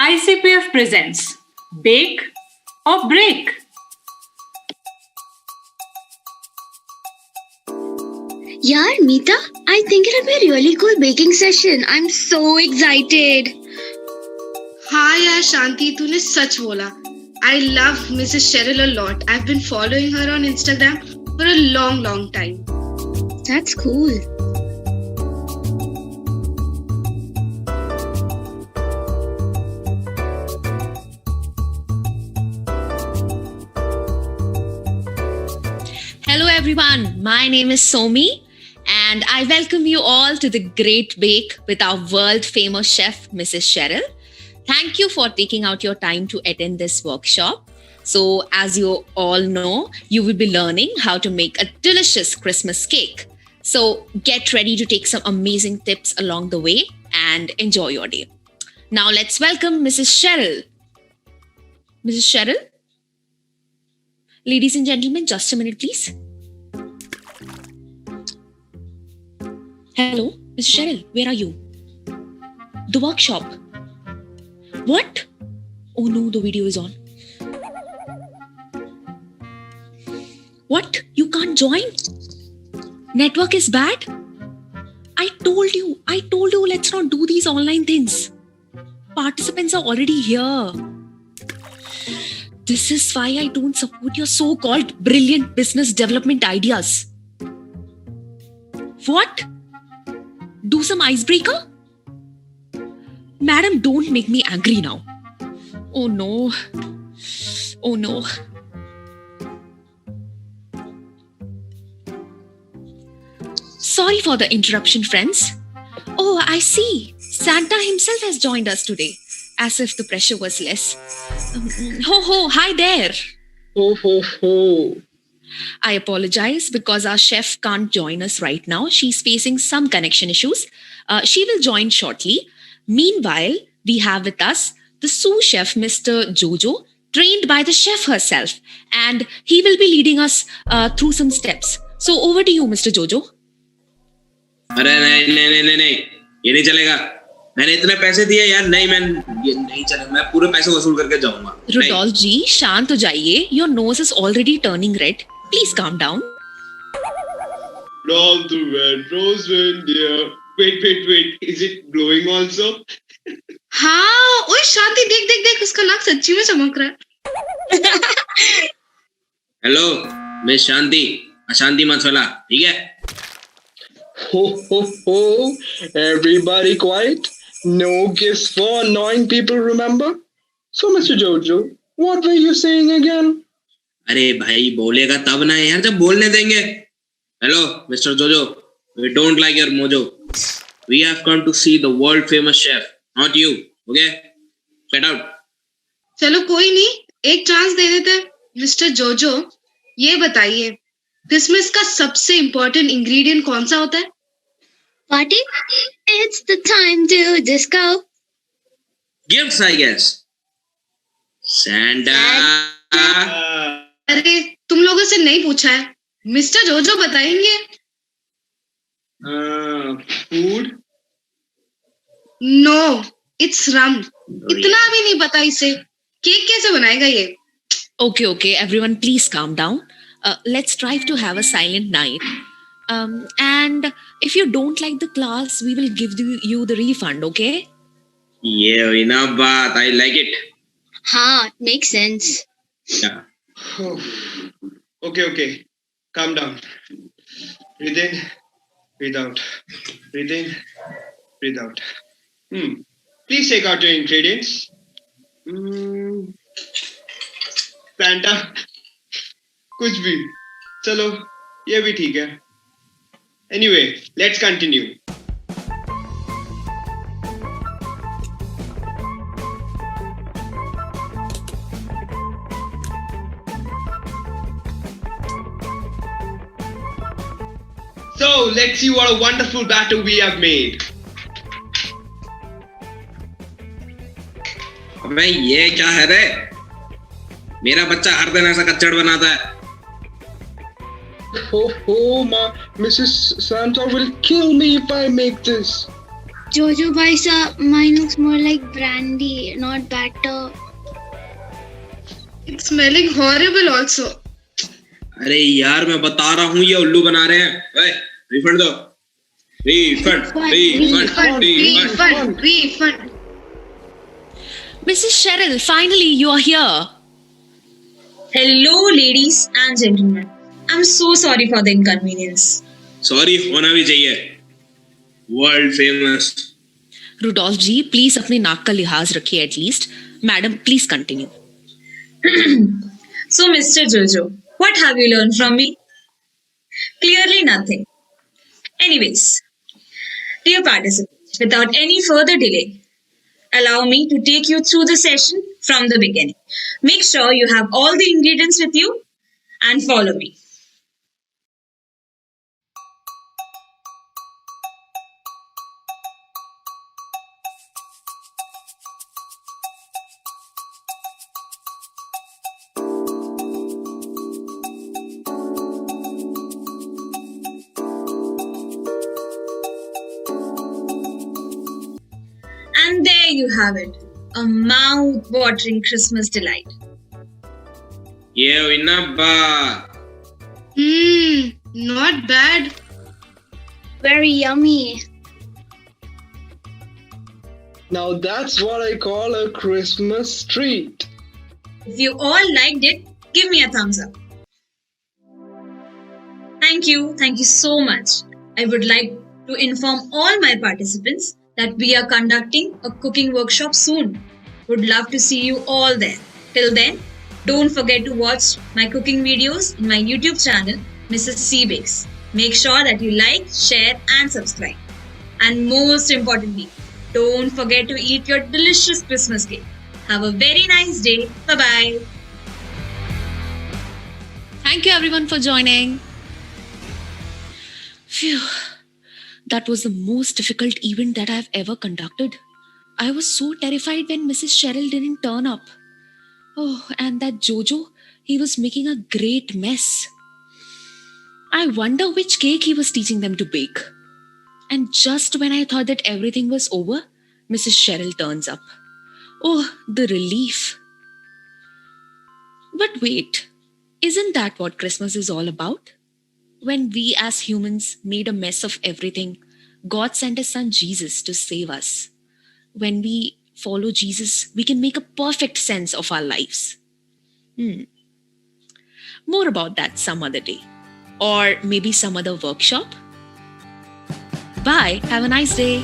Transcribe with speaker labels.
Speaker 1: ICPF presents Bake or Break.
Speaker 2: Yeah, Meeta, I think it'll be a really cool baking session. I'm so excited.
Speaker 3: हाँ यार शांति, तूने सच बोला. I love Mrs. Cheryl a lot. I've been following her on Instagram for a long time.
Speaker 2: That's cool.
Speaker 4: Hello everyone, my name is Somi and I welcome you all to the Great Bake with our world famous chef Mrs. Cheryl. Thank you for taking out your time to attend this workshop. So as you all know, you will be learning how to make a delicious Christmas cake. So get ready to take some amazing tips along the way and enjoy your day. Now let's welcome Mrs. Cheryl. Mrs. Cheryl? Ladies and gentlemen, just a minute please. Hello, Mrs. Cheryl, where are you? The workshop. What? Oh no, the video is on. What? You can't join? Network is bad? I told you, let's not do these online things. Participants are already here. This is why I don't support your so-called brilliant business development ideas. What? Do some icebreaker? Madam, don't make me angry now. Oh no. Oh no. Sorry for the interruption, friends. Oh, I see. Santa himself has joined us today. As if the pressure was less. Ho, hi there.
Speaker 5: Ho.
Speaker 4: I apologize because our chef can't join us right now. She's facing some connection issues. She will join shortly. Meanwhile, we have with us the sous chef, Mr. Jojo, trained by the chef herself. And he will be leading us through some steps. So over to you, Mr. Jojo.
Speaker 5: अरे नहीं ये नहीं चलेगा. मैंने इतने पैसे दिए यार. ये नहीं चलेगा. मैं पूरे पैसे वसूल करके जाऊंगा.
Speaker 4: रुडोल्फ जी, शांत हो जाइए. Your nose is already turning red. Please calm down.
Speaker 6: Roll the red rose reindeer. Wait. Is it glowing also?
Speaker 3: हाँ, ओए शांति देख उसका नाक सच्ची में चमक रहा है.
Speaker 5: हेलो, मैं शांति. अशांति मत फैला, ठीक है?
Speaker 7: Ho. Everybody quiet. No gifts for annoying people, remember? So, Mr. Jojo, what were you saying again?
Speaker 5: अरे भाई बोलेगा तब ना यार, जब बोलने देंगे. Hello, Mr. Jojo. We don't like your mojo. We have come to see the world famous chef, not you. Okay? Get out.
Speaker 3: चलो कोई नहीं, एक चांस दे देते हैं. मिस्टर जोजो, ये बताइए, क्रिसमस का सबसे इम्पोर्टेंट इंग्रेडिएंट कौन सा होता है?
Speaker 2: Party? It's the time to disco.
Speaker 5: Gifts, I guess. Santa.
Speaker 3: अरे तुम लोगों से नहीं पूछा है. मिस्टर जोजो बताएंगे.
Speaker 6: Food?
Speaker 3: No, it's rum. इतना भी नहीं पता इसे. केक कैसे बनाएगा ये?
Speaker 4: Okay, everyone, please calm down. Let's strive to have a silent night. And if you don't like the class, we will give you the refund, okay?
Speaker 5: Yeah, enough baat. I like it.
Speaker 2: हाँ, makes sense.
Speaker 5: Yeah.
Speaker 6: Okay. Calm down. Breathe in, breathe out. Breathe in, breathe out. Please take out your ingredients. Santa. कुछ भी. चलो, ये भी ठीक है. Anyway, let's continue. So, let's see what a wonderful batter we have made.
Speaker 5: अबे ये क्या है रे? मेरा बच्चा हर दिन ऐसा कच्चड़ बनाता है.
Speaker 7: Mrs. Santa will kill me if I make this.
Speaker 2: Jojo Baisa, mine looks more like brandy, not batter.
Speaker 3: It's smelling horrible also.
Speaker 5: अरे यार मैं बता रहा हूँ ये उल्लू बना रहे हैं. ओए, रिफंड दो.
Speaker 3: Refund.
Speaker 4: Mrs. Cheryl, finally you are here.
Speaker 8: Hello, ladies and gentlemen. I'm so sorry for the inconvenience.
Speaker 5: Sorry होना भी चाहिए. World famous.
Speaker 4: Rudolph ji, please अपने नाक का लिहाज रखिए at least. Madam, please continue.
Speaker 8: So, Mr. Jojo, what have you learned from me? Clearly nothing. Anyways, dear participants, without any further delay, allow me to take you through the session from the beginning. Make sure you have all the ingredients with you and follow me. And there you have it, a mouth-watering Christmas delight.
Speaker 5: ये हुई ना बात.
Speaker 3: Not bad.
Speaker 2: Very yummy.
Speaker 7: Now that's what I call a Christmas treat.
Speaker 8: If you all liked it, give me a thumbs up. Thank you so much. I would like to inform all my participants that we are conducting a cooking workshop soon. Would love to see you all there. Till then, don't forget to watch my cooking videos in my YouTube channel, Mrs. C Bakes. Make sure that you like, share and subscribe. And most importantly, don't forget to eat your delicious Christmas cake. Have a very nice day. Bye-bye.
Speaker 4: Thank you everyone for joining. Phew. That was the most difficult event that I've ever conducted. I was so terrified when Mrs. Cheryl didn't turn up. Oh, and that Jojo, he was making a great mess. I wonder which cake he was teaching them to bake. And just when I thought that everything was over, Mrs. Cheryl turns up. Oh, the relief. But wait, isn't that what Christmas is all about? When we as humans made a mess of everything, God sent his son Jesus to save us. When we follow Jesus, we can make a perfect sense of our lives. More about that some other day. Or maybe some other workshop. Bye. Have a nice day.